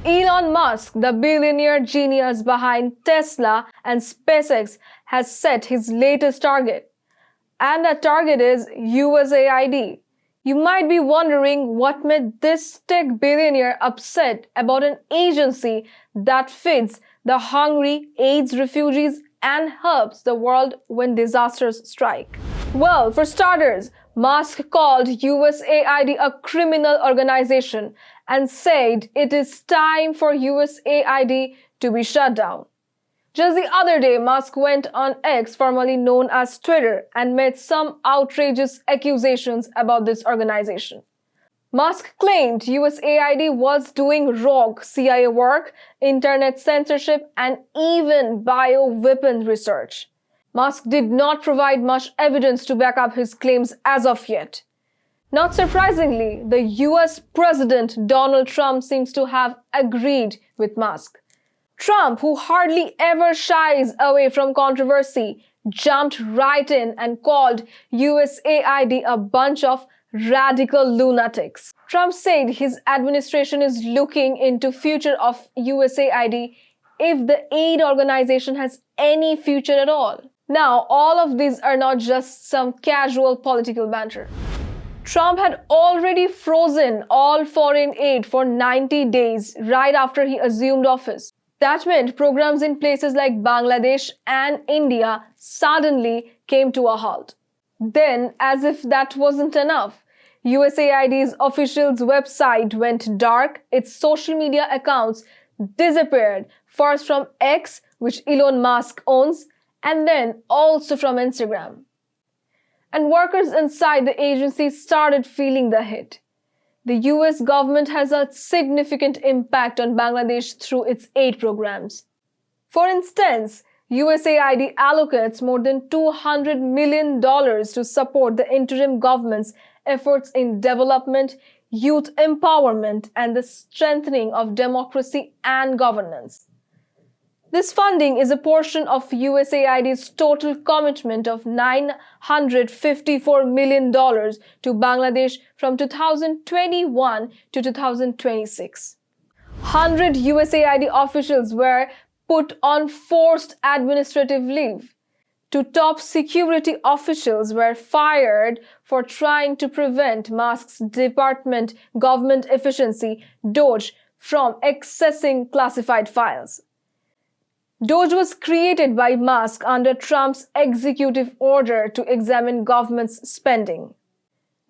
Elon Musk, the billionaire genius behind Tesla and SpaceX, has set his latest target. And that target is USAID. You might be wondering what made this tech billionaire upset about an agency that feeds the hungry, aids refugees, and helps the world when disasters strike. Well, for starters, Musk called USAID a criminal organization and said it is time for USAID to be shut down. Just the other day, Musk went on X, formerly known as Twitter, and made some outrageous accusations about this organization. Musk claimed USAID was doing rogue CIA work, internet censorship, and even bioweapon research. Musk did not provide much evidence to back up his claims as of yet. Not surprisingly, the US President Donald Trump seems to have agreed with Musk. Trump, who hardly ever shies away from controversy, jumped right in and called USAID a bunch of radical lunatics. Trump said his administration is looking into future of USAID if the aid organization has any future at all. Now, all of these are not just some casual political banter. Trump had already frozen all foreign aid for 90 days right after he assumed office. That meant programs in places like Bangladesh and India suddenly came to a halt. Then, as if that wasn't enough, USAID's official's website went dark, its social media accounts disappeared, first from X, which Elon Musk owns, and then also from Instagram. And workers inside the agency started feeling the hit. The US government has a significant impact on Bangladesh through its aid programs. For instance, USAID allocates more than $200 million to support the interim government's efforts in development, youth empowerment, and the strengthening of democracy and governance. This funding is a portion of USAID's total commitment of $954 million to Bangladesh from 2021 to 2026. 100 USAID officials were put on forced administrative leave. 2 top security officials were fired for trying to prevent Musk's department, Government Efficiency, DOGE, from accessing classified files. DOGE was created by Musk under Trump's executive order to examine government's spending.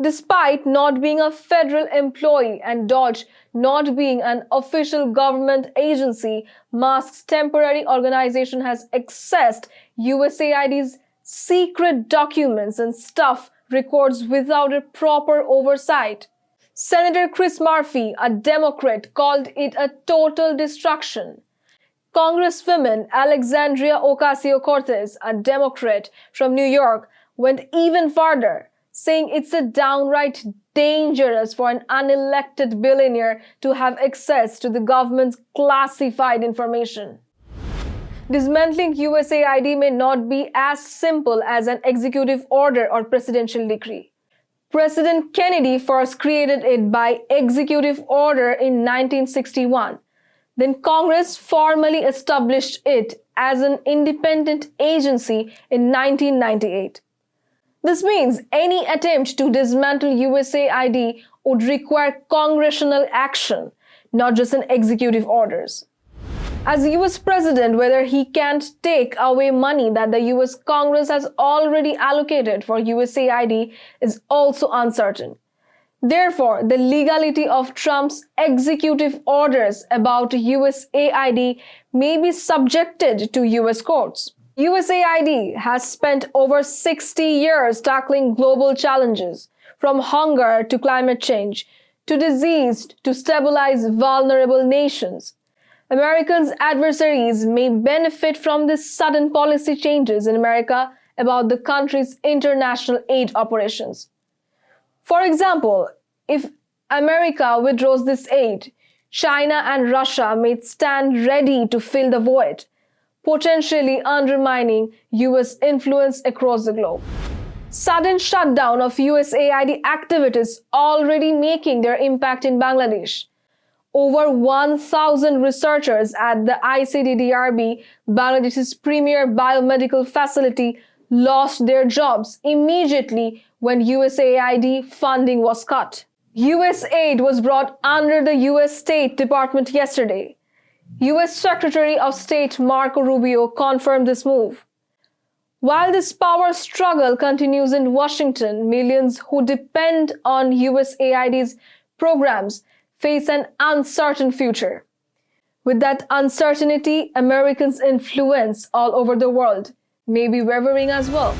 Despite not being a federal employee and DOGE not being an official government agency, Musk's temporary organization has accessed USAID's secret documents and staff records without a proper oversight. Senator Chris Murphy, a Democrat, called it a total destruction. Congresswoman Alexandria Ocasio-Cortez, a Democrat from New York, went even further, saying it's a downright dangerous for an unelected billionaire to have access to the government's classified information. Dismantling USAID may not be as simple as an executive order or presidential decree. President Kennedy first created it by executive order in 1961. Then Congress formally established it as an independent agency in 1998. This means any attempt to dismantle USAID would require congressional action, not just an executive orders. As US President, whether he can't take away money that the US Congress has already allocated for USAID is also uncertain. Therefore, the legality of Trump's executive orders about USAID may be subjected to US courts. USAID has spent over 60 years tackling global challenges, from hunger to climate change, to disease to stabilize vulnerable nations. Americans' adversaries may benefit from these sudden policy changes in America about the country's international aid operations. For example, if America withdraws this aid, China and Russia may stand ready to fill the void, potentially undermining US influence across the globe. Sudden shutdown of USAID activities already making their impact in Bangladesh. Over 1,000 researchers at the ICDDRB, Bangladesh's premier biomedical facility, lost their jobs immediately when USAID funding was cut. USAID was brought under the US State Department yesterday. US Secretary of State Marco Rubio confirmed this move. While this power struggle continues in Washington, millions who depend on USAID's programs face an uncertain future. With that uncertainty, Americans' influence all over the world may be wavering as well.